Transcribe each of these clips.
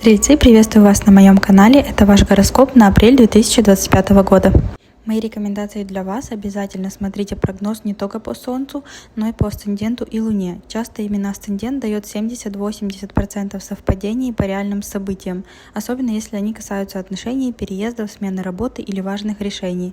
Стрельцы, приветствую вас на моем канале. Это ваш гороскоп на апрель 2025 года. Мои рекомендации для вас: обязательно смотрите прогноз не только по Солнцу, но и по асценденту и Луне. Часто именно асцендент дает 70-80% совпадений по реальным событиям, особенно если они касаются отношений, переездов, смены работы или важных решений.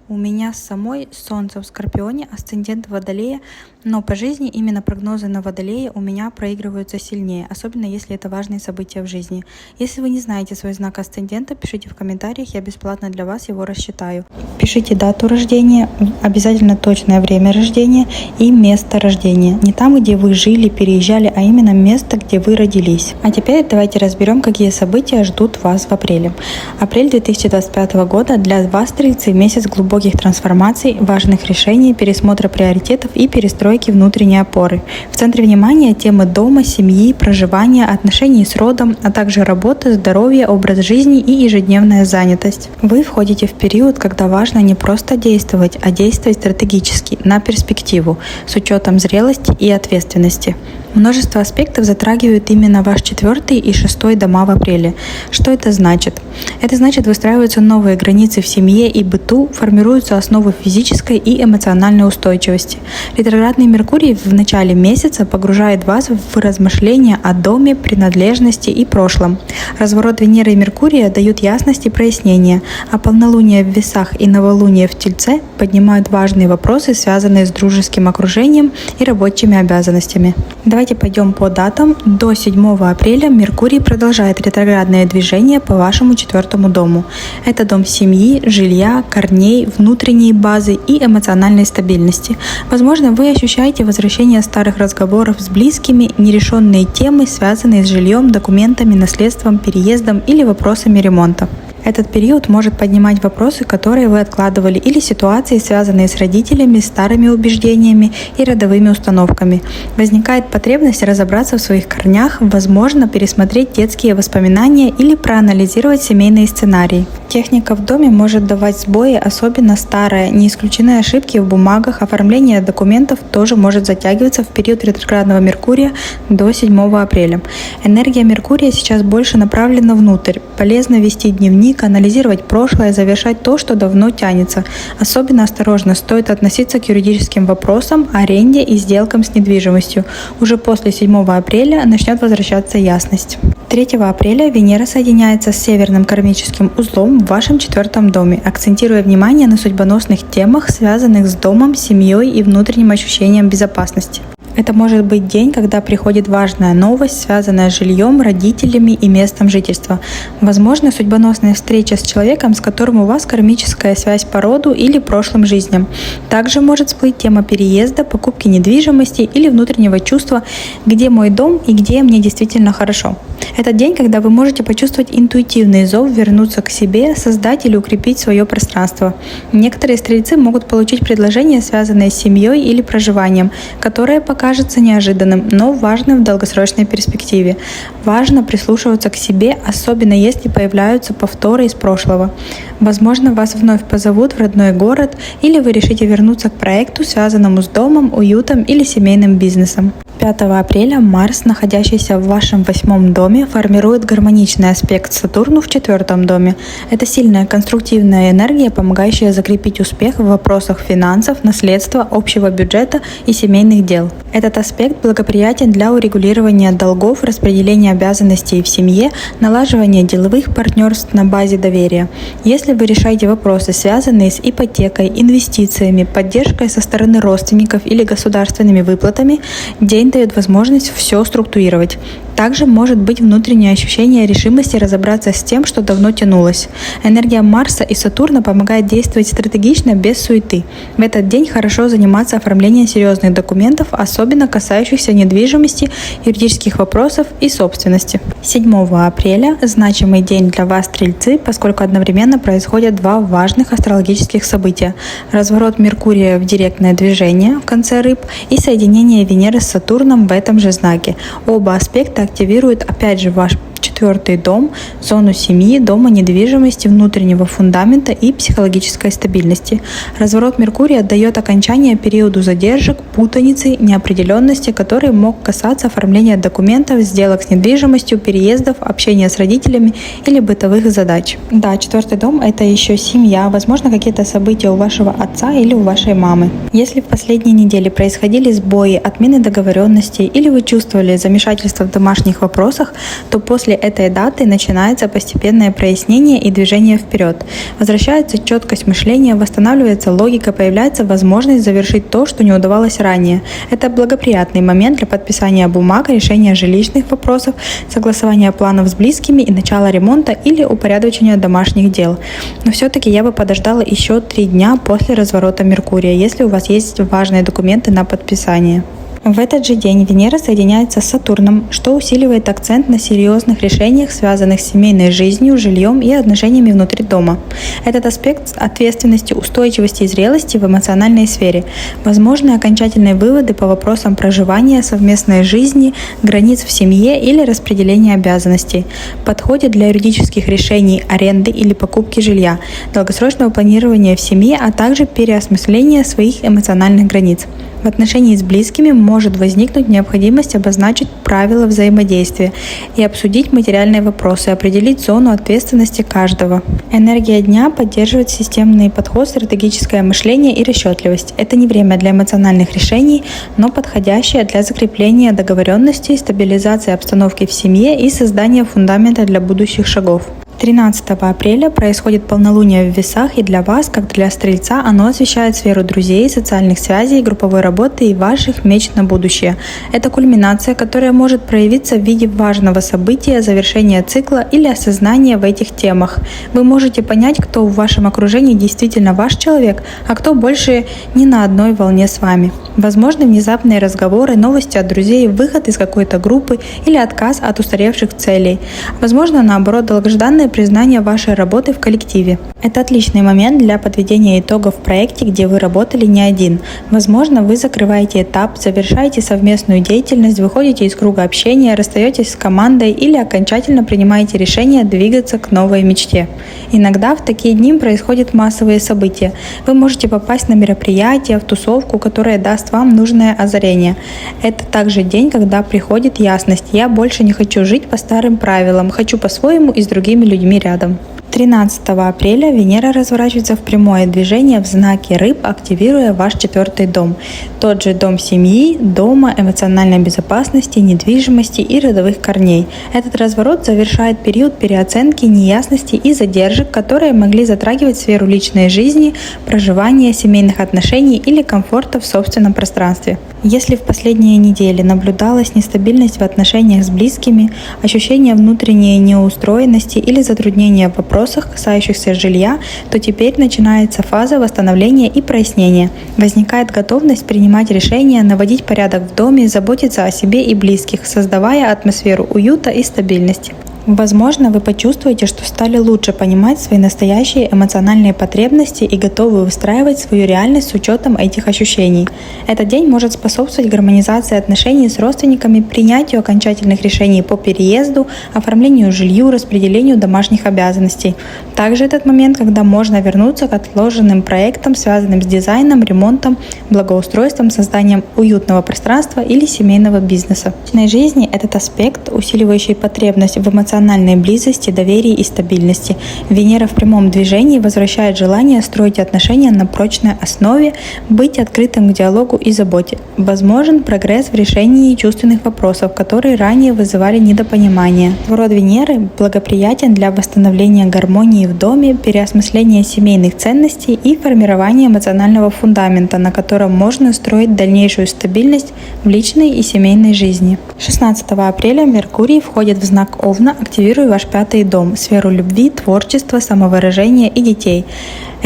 У меня самой Солнце в Скорпионе, асцендент Водолея, но по жизни именно прогнозы на Водолея у меня проигрываются сильнее, особенно если это важные события в жизни. Если вы не знаете свой знак асцендента, пишите в комментариях, я бесплатно для вас его рассчитаю. Пишите дату рождения, обязательно точное время рождения и место рождения. Не там, где вы жили, переезжали, а именно место, где вы родились. А теперь давайте разберем, какие события ждут вас в апреле. Апрель 2025 года для вас, стрельцы, месяц глубоких трансформаций, важных решений, пересмотра приоритетов и перестройки внутренней опоры. В центре внимания темы дома, семьи, проживания, отношений с родом, а также работа, здоровье, образ жизни и ежедневная занятость. Вы входите в период, когда важно не просто действовать, а действовать стратегически, на перспективу, с учетом зрелости и ответственности. Множество аспектов затрагивают именно ваш 4 и 6 дома в апреле. Что это значит? Это значит, выстраиваются новые границы в семье и быту, формируются основы физической и эмоциональной устойчивости. Ретроградный Меркурий в начале месяца погружает вас в размышления о доме, принадлежности и прошлом. Разворот Венеры и Меркурия дают ясность и прояснение, а полнолуние в Весах и новолуние в Тельце поднимают важные вопросы, связанные с дружеским окружением и рабочими обязанностями. Давайте пойдем по датам. До 7 апреля Меркурий продолжает ретроградное движение по вашему 4 дому. Это дом семьи, жилья, корней, внутренней базы и эмоциональной стабильности. Возможно, вы ощущаете возвращение старых разговоров с близкими, нерешенные темы, связанные с жильем, документами, наследством, переездом или вопросами ремонта. Этот период может поднимать вопросы, которые вы откладывали, или ситуации, связанные с родителями, старыми убеждениями и родовыми установками. Возникает потребность разобраться в своих корнях, возможно, пересмотреть детские воспоминания или проанализировать семейные сценарии. Техника в доме может давать сбои, особенно старая. Не исключены ошибки в бумагах, оформление документов тоже может затягиваться в период ретроградного Меркурия до 7 апреля. Энергия Меркурия сейчас больше направлена внутрь. Полезно вести дневник, анализировать прошлое, завершать то, что давно тянется. Особенно осторожно стоит относиться к юридическим вопросам, аренде и сделкам с недвижимостью. Уже после 7 апреля начнет возвращаться ясность. 3 апреля Венера соединяется с северным кармическим узлом в вашем 4 доме, акцентируя внимание на судьбоносных темах, связанных с домом, семьей и внутренним ощущением безопасности. Это может быть день, когда приходит важная новость, связанная с жильем, родителями и местом жительства. Возможно, судьбоносная встреча с человеком, с которым у вас кармическая связь по роду или прошлым жизням. Также может всплыть тема переезда, покупки недвижимости или внутреннего чувства, где мой дом и где мне действительно хорошо. Это день, когда вы можете почувствовать интуитивный зов вернуться к себе, создать или укрепить свое пространство. Некоторые стрельцы могут получить предложения, связанные с семьей или проживанием, которые покажется неожиданным, но важным в долгосрочной перспективе. Важно прислушиваться к себе, особенно если появляются повторы из прошлого. Возможно, вас вновь позовут в родной город, или вы решите вернуться к проекту, связанному с домом, уютом или семейным бизнесом. 5 апреля Марс, находящийся в вашем 8 доме, формирует гармоничный аспект Сатурну в 4 доме. Это сильная конструктивная энергия, помогающая закрепить успех в вопросах финансов, наследства, общего бюджета и семейных дел. Этот аспект благоприятен для урегулирования долгов, распределения обязанностей в семье, налаживания деловых партнерств на базе доверия. Если вы решаете вопросы, связанные с ипотекой, инвестициями, поддержкой со стороны родственников или государственными выплатами, день дает возможность все структурировать. Также может быть внутреннее ощущение решимости разобраться с тем, что давно тянулось. Энергия Марса и Сатурна помогает действовать стратегично, без суеты. В этот день хорошо заниматься оформлением серьезных документов, особенно касающихся недвижимости, юридических вопросов и собственности. 7 апреля – значимый день для вас, стрельцы, поскольку одновременно происходят два важных астрологических события. Разворот Меркурия в директное движение в конце рыб и соединение Венеры с Сатурном в этом же знаке. Оба аспекта активируют опять же ваш 4-й дом, зону семьи, дома недвижимости, внутреннего фундамента и психологической стабильности. Разворот Меркурия дает окончание периоду задержек, путаницы, неопределенности, который мог касаться оформления документов, сделок с недвижимостью, переездов, общения с родителями или бытовых задач. Да, 4-й дом – это еще семья, возможно, какие-то события у вашего отца или у вашей мамы. Если в последние недели происходили сбои, отмены договоренностей или вы чувствовали замешательство в домашних вопросах, то после этой даты начинается постепенное прояснение и движение вперед. Возвращается четкость мышления, восстанавливается логика, появляется возможность завершить то, что не удавалось ранее. Это благоприятный момент для подписания бумаг, решения жилищных вопросов, согласования планов с близкими и начала ремонта или упорядочения домашних дел. Но все-таки я бы подождала еще 3 дня после разворота Меркурия, если у вас есть важные документы на подписание. В этот же день Венера соединяется с Сатурном, что усиливает акцент на серьезных решениях, связанных с семейной жизнью, жильем и отношениями внутри дома. Этот аспект ответственности, устойчивости и зрелости в эмоциональной сфере. Возможны окончательные выводы по вопросам проживания, совместной жизни, границ в семье или распределения обязанностей. Подходит для юридических решений аренды или покупки жилья, долгосрочного планирования в семье, а также переосмысления своих эмоциональных границ. В отношении с близкими может возникнуть необходимость обозначить правила взаимодействия и обсудить материальные вопросы, определить зону ответственности каждого. Энергия дня поддерживает системный подход, стратегическое мышление и расчетливость. Это не время для эмоциональных решений, но подходящее для закрепления договоренностей, стабилизации обстановки в семье и создания фундамента для будущих шагов. 13 апреля происходит полнолуние в Весах, и для вас, как для Стрельца, оно освещает сферу друзей, социальных связей, групповой работы и ваших мечт на будущее. Это кульминация, которая может проявиться в виде важного события, завершения цикла или осознания в этих темах. Вы можете понять, кто в вашем окружении действительно ваш человек, а кто больше не на одной волне с вами. Возможны внезапные разговоры, новости от друзей, выход из какой-то группы или отказ от устаревших целей. Возможно, наоборот, долгожданное признание вашей работы в коллективе. Это отличный момент для подведения итогов в проекте, где вы работали не один. Возможно, вы закрываете этап, завершаете совместную деятельность, выходите из круга общения, расстаетесь с командой или окончательно принимаете решение двигаться к новой мечте. Иногда в такие дни происходят массовые события. Вы можете попасть на мероприятие, в тусовку, которая даст вам нужное озарение. Это также день, когда приходит ясность. Я больше не хочу жить по старым правилам, хочу по-своему и с другими людьми рядом. 13 апреля Венера разворачивается в прямое движение в знаке Рыб, активируя ваш 4-й дом. Тот же дом семьи, дома, эмоциональной безопасности, недвижимости и родовых корней. Этот разворот завершает период переоценки, неясности и задержек, которые могли затрагивать сферу личной жизни, проживания, семейных отношений или комфорта в собственном пространстве. Если в последние недели наблюдалась нестабильность в отношениях с близкими, ощущение внутренней неустроенности или затруднения в вопросах, касающихся жилья, то теперь начинается фаза восстановления и прояснения. Возникает готовность принимать решения, наводить порядок в доме, заботиться о себе и близких, создавая атмосферу уюта и стабильности. Возможно, вы почувствуете, что стали лучше понимать свои настоящие эмоциональные потребности и готовы выстраивать свою реальность с учетом этих ощущений. Этот день может способствовать гармонизации отношений с родственниками, принятию окончательных решений по переезду, оформлению жилья, распределению домашних обязанностей. Также этот момент, когда можно вернуться к отложенным проектам, связанным с дизайном, ремонтом, благоустройством, созданием уютного пространства или семейного бизнеса. В личной жизни этот аспект, усиливающий потребность в эмоциональной близости, доверии и стабильности. Венера в прямом движении возвращает желание строить отношения на прочной основе, быть открытым к диалогу и заботе. Возможен прогресс в решении чувственных вопросов, которые ранее вызывали недопонимание. Разворот Венеры благоприятен для восстановления гармонии в доме, переосмысления семейных ценностей и формирования эмоционального фундамента, на котором можно строить дальнейшую стабильность в личной и семейной жизни. 16 апреля Меркурий входит в знак Овна, активируя ваш 5-й дом, сферу любви, творчества, самовыражения и детей.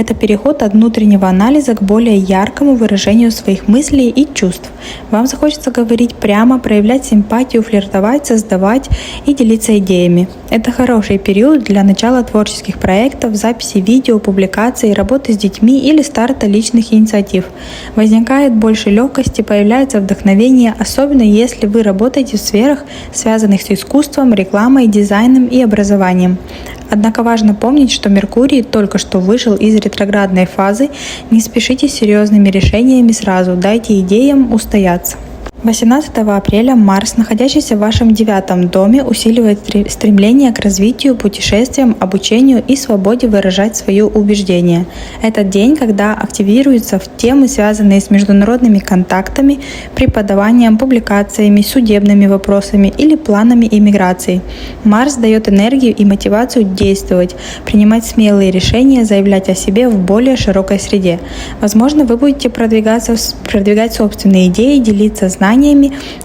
Это переход от внутреннего анализа к более яркому выражению своих мыслей и чувств. Вам захочется говорить прямо, проявлять симпатию, флиртовать, создавать и делиться идеями. Это хороший период для начала творческих проектов, записи видео, публикаций, работы с детьми или старта личных инициатив. Возникает больше легкости, появляется вдохновение, особенно если вы работаете в сферах, связанных с искусством, рекламой, дизайном и образованием. Однако важно помнить, что Меркурий только что вышел из ретроградной фазы. Не спешите с серьезными решениями сразу, дайте идеям устояться. 18 апреля Марс, находящийся в вашем 9-м доме, усиливает стремление к развитию, путешествиям, обучению и свободе выражать свои убеждения. Это день, когда активируются темы, связанные с международными контактами, преподаванием, публикациями, судебными вопросами или планами иммиграции. Марс дает энергию и мотивацию действовать, принимать смелые решения, заявлять о себе в более широкой среде. Возможно, вы будете продвигать собственные идеи, делиться знаниями,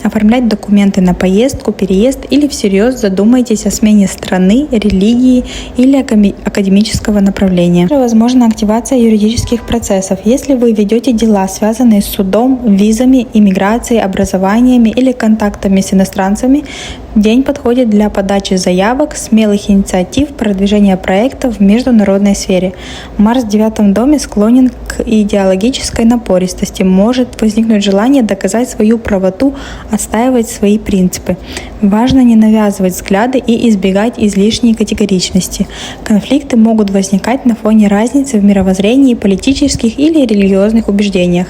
оформлять документы на поездку, переезд или всерьез задумаетесь о смене страны, религии или академического направления. Возможно активация юридических процессов. Если вы ведете дела, связанные с судом, визами, иммиграцией, образованиями или контактами с иностранцами, день подходит для подачи заявок, смелых инициатив, продвижения проектов в международной сфере. Марс в 9-м доме склонен к идеологической напористости. Может возникнуть желание доказать свою правоту, отстаивать свои принципы. Важно не навязывать взгляды и избегать излишней категоричности. Конфликты могут возникать на фоне разницы в мировоззрении, политических или религиозных убеждениях.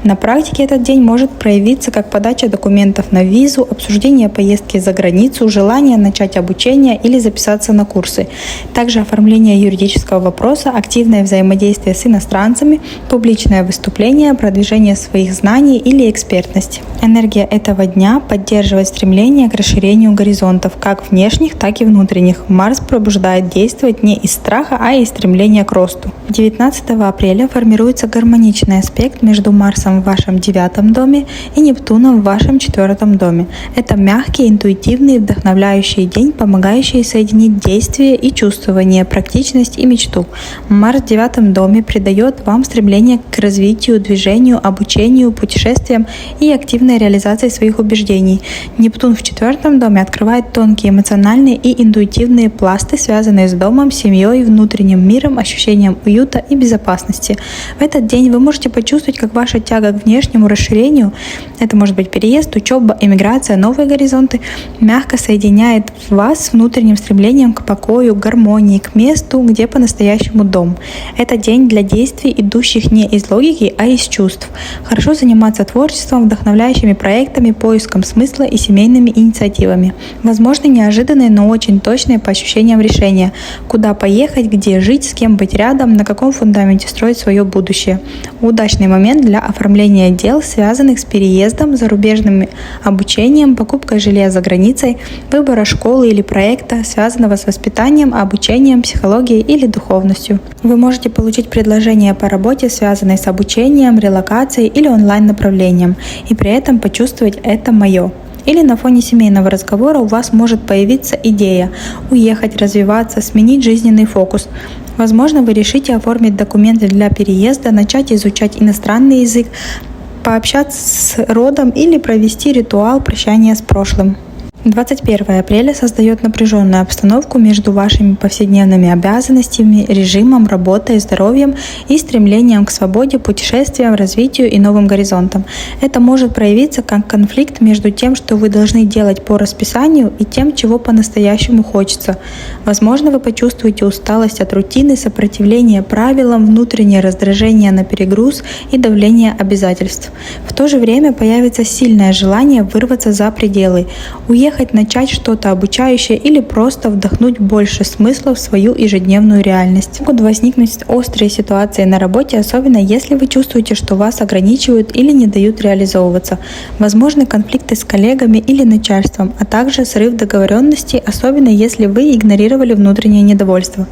На практике этот день может проявиться как подача документов на визу, обсуждение поездки за границу, желание начать обучение или записаться на курсы. Также оформление юридического вопроса, активное взаимодействие с иностранцами, публичное выступление, продвижение своих знаний или экспертности. Энергия этого дня поддерживает стремление к расширению горизонтов, как внешних, так и внутренних. Марс пробуждает действовать не из страха, а из стремления к росту. 19 апреля формируется гармоничный аспект между Марсом в вашем 9-м доме и Нептуном в вашем 4-м доме. Это мягкий, интуитивный, вдохновляющий день, помогающий соединить действие и чувствование, практичность и мечту. Марс в 9-м доме придает вам стремление к развитию, движению, обучению, путешествиям и активной реализации своих убеждений. Нептун в 4-м доме открывает тонкие эмоциональные и интуитивные пласты, связанные с домом, семьей, внутренним миром, ощущением уюта и безопасности. В этот день вы можете почувствовать, как ваша тяга к внешнему расширению, это может быть переезд, учеба, эмиграция, новые горизонты, мягко соединяет вас с внутренним стремлением к покою, гармонии, к месту, где по-настоящему дом. Это день для действий, идущих не из логики, а из чувств. Хорошо заниматься творчеством, вдохновляющими проектами, поиском смысла и семейными инициативами. Возможно, неожиданные, но очень точные по ощущениям решения, куда поехать, где жить, с кем быть рядом, на каком фундаменте строить свое будущее. Удачный момент для оформления дел, связанных с переездом, зарубежным обучением, покупкой жилья за границей, выбора школы или проекта, связанного с воспитанием, обучением, психологией или духовностью. Вы можете получить предложение по работе, связанной с обучением, релокацией или онлайн-направлением, и при этом почувствовать «это мое». Или на фоне семейного разговора у вас может появиться идея уехать, развиваться, сменить жизненный фокус. Возможно, вы решите оформить документы для переезда, начать изучать иностранный язык, пообщаться с родом или провести ритуал прощания с прошлым. 21 апреля создает напряженную обстановку между вашими повседневными обязанностями, режимом, работой, здоровьем и стремлением к свободе, путешествиям, развитию и новым горизонтам. Это может проявиться как конфликт между тем, что вы должны делать по расписанию, и тем, чего по-настоящему хочется. Возможно, вы почувствуете усталость от рутины, сопротивление правилам, внутреннее раздражение на перегруз и давление обязательств. В то же время появится сильное желание вырваться за пределы, уехать, начать что-то обучающее или просто вдохнуть больше смысла в свою ежедневную реальность. Могут возникнуть острые ситуации на работе, особенно если вы чувствуете, что вас ограничивают или не дают реализовываться. Возможны конфликты с коллегами или начальством, а также срыв договоренностей, особенно если вы игнорировали внутреннее недовольство.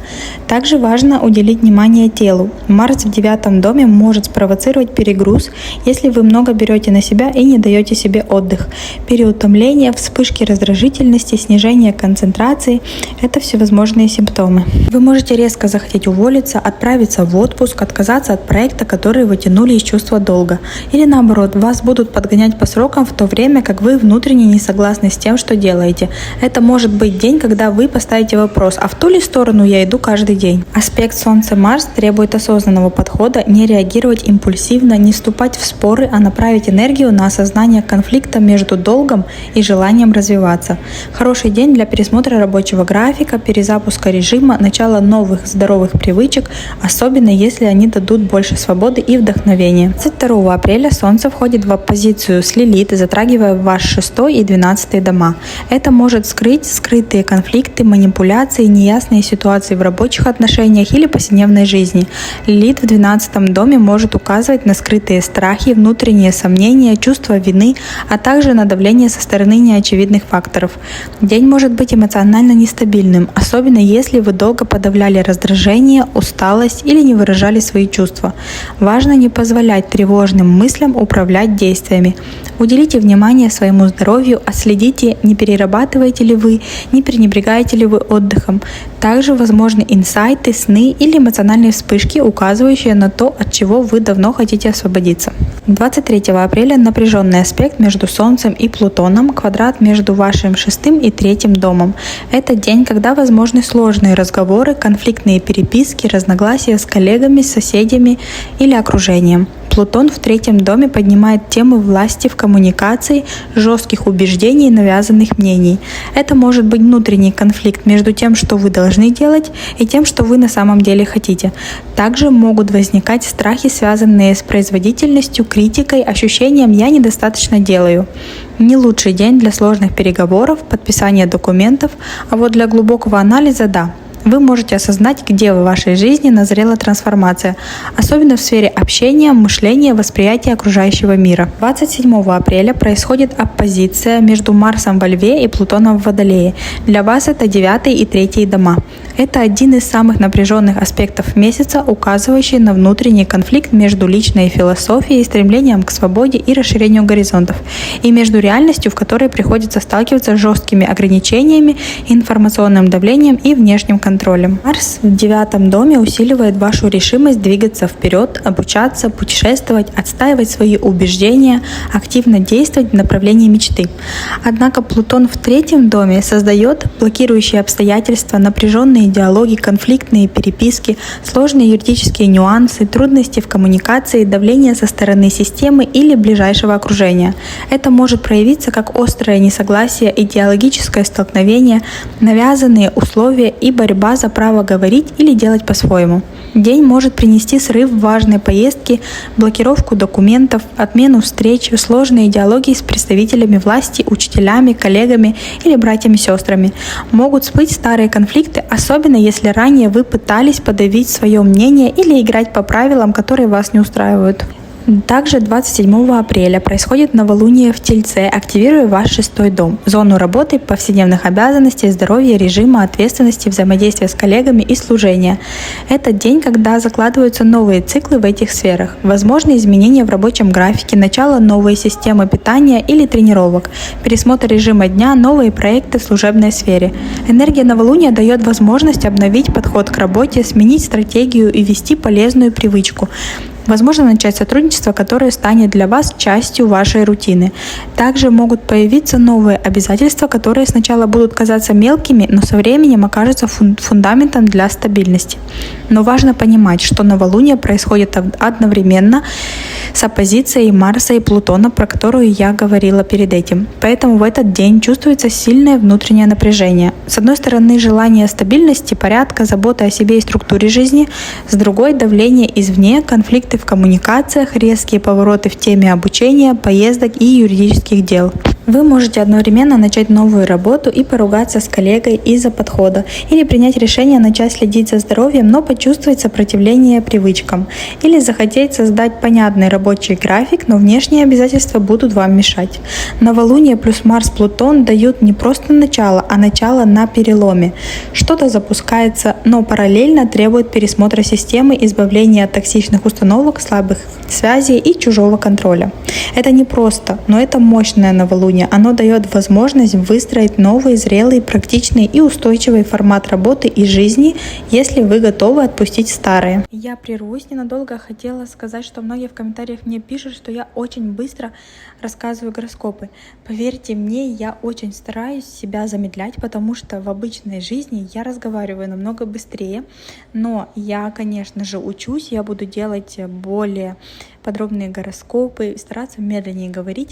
Также важно уделить внимание телу. Марс в 9-м доме может спровоцировать перегруз, если вы много берете на себя и не даете себе отдых. Переутомление, вспышки раздражительности, снижение концентрации – это всевозможные симптомы. Вы можете резко захотеть уволиться, отправиться в отпуск, отказаться от проекта, который вы тянули из чувства долга. Или наоборот, вас будут подгонять по срокам в то время, как вы внутренне не согласны с тем, что делаете. Это может быть день, когда вы поставите вопрос: а в ту ли сторону я иду каждый день? Аспект Солнце-Марс требует осознанного подхода, не реагировать импульсивно, не вступать в споры, а направить энергию на осознание конфликта между долгом и желанием развиваться. Хороший день для пересмотра рабочего графика, перезапуска режима, начала новых здоровых привычек, особенно если они дадут больше свободы и вдохновения. 22 апреля Солнце входит в оппозицию с Лилит, затрагивая ваш 6 и 12 дома. Это может скрыть скрытые конфликты, манипуляции, неясные ситуации в рабочих отношениях или повседневной жизни. Лилит в 12 доме может указывать на скрытые страхи, внутренние сомнения, чувство вины, а также на давление со стороны неочевидных факторов. День может быть эмоционально нестабильным, особенно если вы долго подавляли раздражение, усталость или не выражали свои чувства. Важно не позволять тревожным мыслям управлять действиями. Уделите внимание своему здоровью, отследите, не перерабатываете ли вы, не пренебрегаете ли вы отдыхом. Также возможны инсайты, сны или эмоциональные вспышки, указывающие на то, от чего вы давно хотите освободиться. 23 апреля напряженный аспект между Солнцем и Плутоном, квадрат между вашим 6 и 3 домом. Это день, когда возможны сложные разговоры, конфликтные переписки, разногласия с коллегами, соседями или окружением. Плутон в 3 доме поднимает темы власти в коммуникации, жестких убеждений и навязанных мнений. Это может быть внутренний конфликт между тем, что вы должны делать, и тем, что вы на самом деле хотите. Также могут возникать страхи, связанные с производительностью, критикой, ощущением «я недостаточно делаю». Не лучший день для сложных переговоров, подписания документов, а вот для глубокого анализа – да. Вы можете осознать, где в вашей жизни назрела трансформация, особенно в сфере общения, мышления, восприятия окружающего мира. 27 апреля происходит оппозиция между Марсом во Льве и Плутоном в Водолее. Для вас это 9 и 3 дома. Это один из самых напряженных аспектов месяца, указывающий на внутренний конфликт между личной философией, стремлением к свободе и расширению горизонтов, и между реальностью, в которой приходится сталкиваться с жесткими ограничениями, информационным давлением и внешним контролем. Марс в 9 доме усиливает вашу решимость двигаться вперед, обучаться, путешествовать, отстаивать свои убеждения, активно действовать в направлении мечты. Однако Плутон в 3 доме создает блокирующие обстоятельства, напряженные диалоги, конфликтные переписки, сложные юридические нюансы, трудности в коммуникации, давление со стороны системы или ближайшего окружения. Это может проявиться как острое несогласие, идеологическое столкновение, навязанные условия и борьба за право говорить или делать по-своему. День может принести срыв важной поездки, блокировку документов, отмену встреч, сложные диалоги с представителями власти, учителями, коллегами или братьями-сестрами. Могут всплыть старые конфликты, особенно если ранее вы пытались подавить свое мнение или играть по правилам, которые вас не устраивают. Также 27 апреля происходит новолуние в Тельце, активируя ваш 6 дом, зону работы, повседневных обязанностей, здоровья, режима, ответственности, взаимодействия с коллегами и служения. Это день, когда закладываются новые циклы в этих сферах. Возможны изменения в рабочем графике, начало новой системы питания или тренировок, пересмотр режима дня, новые проекты в служебной сфере. Энергия новолуния дает возможность обновить подход к работе, сменить стратегию и вести полезную привычку. Возможно начать сотрудничество, которое станет для вас частью вашей рутины. Также могут появиться новые обязательства, которые сначала будут казаться мелкими, но со временем окажутся фундаментом для стабильности. Но важно понимать, что новолуние происходит одновременно с оппозицией Марса и Плутона, про которую я говорила перед этим. Поэтому в этот день чувствуется сильное внутреннее напряжение. С одной стороны, желание стабильности, порядка, забота о себе и структуре жизни, с другой – давление извне, конфликты в коммуникациях, резкие повороты в теме обучения, поездок и юридических дел. Вы можете одновременно начать новую работу и поругаться с коллегой из-за подхода, или принять решение начать следить за здоровьем, но почувствовать сопротивление привычкам, или захотеть создать понятный рабочий график, но внешние обязательства будут вам мешать. Новолуние плюс Марс-Плутон дают не просто начало, а начало на переломе. Что-то запускается, но параллельно требует пересмотра системы, избавления от токсичных установок, слабых связей и чужого контроля. Это не просто, но это мощное новолуние, июня. Оно дает возможность выстроить новый, зрелый, практичный и устойчивый формат работы и жизни, если вы готовы отпустить старое. Я прервусь ненадолго. Хотела сказать, что многие в комментариях мне пишут, что я очень быстро рассказываю гороскопы. Поверьте мне, я очень стараюсь себя замедлять, потому что в обычной жизни я разговариваю намного быстрее, но я, конечно же, учусь, я буду делать более подробные гороскопы, стараться медленнее говорить.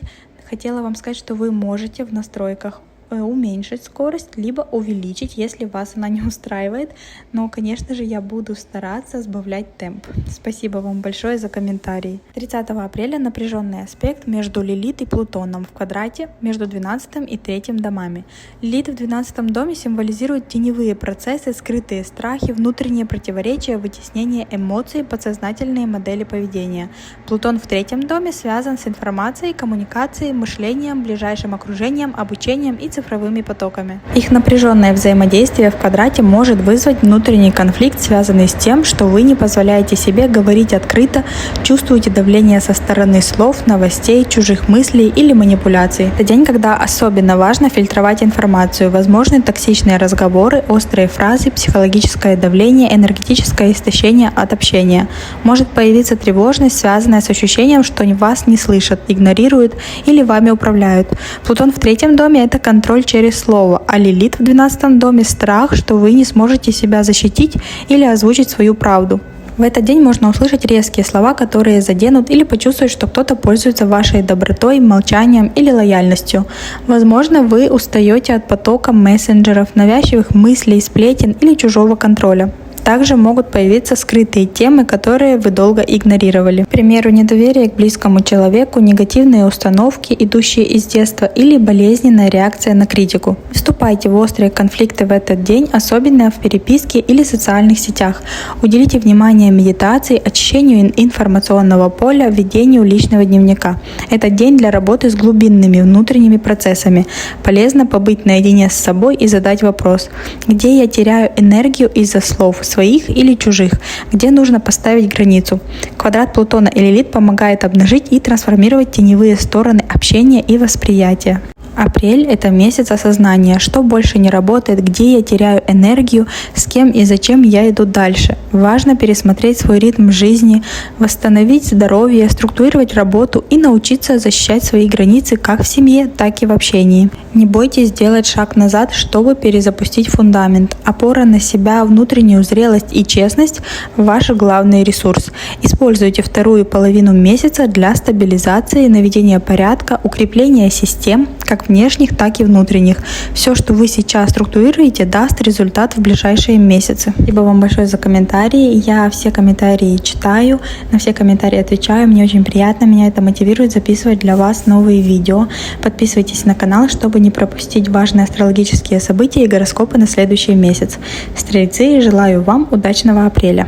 Хотела вам сказать, что вы можете в настройках уменьшить скорость, либо увеличить, если вас она не устраивает. Но, конечно же, я буду стараться сбавлять темп. Спасибо вам большое за комментарии. 30 апреля напряженный аспект между Лилит и Плутоном в квадрате между 12 и 3 домами. Лилит в 12 доме символизирует теневые процессы, скрытые страхи, внутренние противоречия, вытеснение эмоций, подсознательные модели поведения. Плутон в 3 доме связан с информацией, коммуникацией, мышлением, ближайшим окружением, обучением и цифровыми потоками. Их напряженное взаимодействие в квадрате может вызвать внутренний конфликт, связанный с тем, что вы не позволяете себе говорить открыто, чувствуете давление со стороны слов, новостей, чужих мыслей или манипуляций. Это день, когда особенно важно фильтровать информацию, возможны токсичные разговоры, острые фразы, психологическое давление, энергетическое истощение от общения. Может появиться тревожность, связанная с ощущением, что вас не слышат, игнорируют или вами управляют. Плутон в 3 доме – это контроль через слово, а Лилит в 12 доме – страх, что вы не сможете себя защитить или озвучить свою правду. В этот день можно услышать резкие слова, которые заденут, или почувствовать, что кто-то пользуется вашей добротой, молчанием или лояльностью. Возможно, вы устаете от потока мессенджеров, навязчивых мыслей, сплетен или чужого контроля. Также могут появиться скрытые темы, которые вы долго игнорировали. К примеру, недоверие к близкому человеку, негативные установки, идущие из детства, или болезненная реакция на критику. Не вступайте в острые конфликты в этот день, особенно в переписке или социальных сетях. Уделите внимание медитации, очищению информационного поля, ведению личного дневника. Это день для работы с глубинными внутренними процессами. Полезно побыть наедине с собой и задать вопрос: где я теряю энергию из-за слов, своих или чужих, где нужно поставить границу. Квадрат Плутона и Лилит помогает обнажить и трансформировать теневые стороны общения и восприятия. Апрель – это месяц осознания, что больше не работает, где я теряю энергию, с кем и зачем я иду дальше. Важно пересмотреть свой ритм жизни, восстановить здоровье, структурировать работу и научиться защищать свои границы как в семье, так и в общении. Не бойтесь сделать шаг назад, чтобы перезапустить фундамент. Опора на себя, внутреннюю зрелость и честность – ваш главный ресурс. Используйте вторую половину месяца для стабилизации, наведения порядка, укрепления систем, как внешних, так и внутренних. Все, что вы сейчас структурируете, даст результат в ближайшие месяцы. Спасибо вам большое за комментарии. Я все комментарии читаю, на все комментарии отвечаю. Мне очень приятно, меня это мотивирует записывать для вас новые видео. Подписывайтесь на канал, чтобы не пропустить важные астрологические события и гороскопы на следующий месяц. Стрельцы, желаю вам удачного апреля.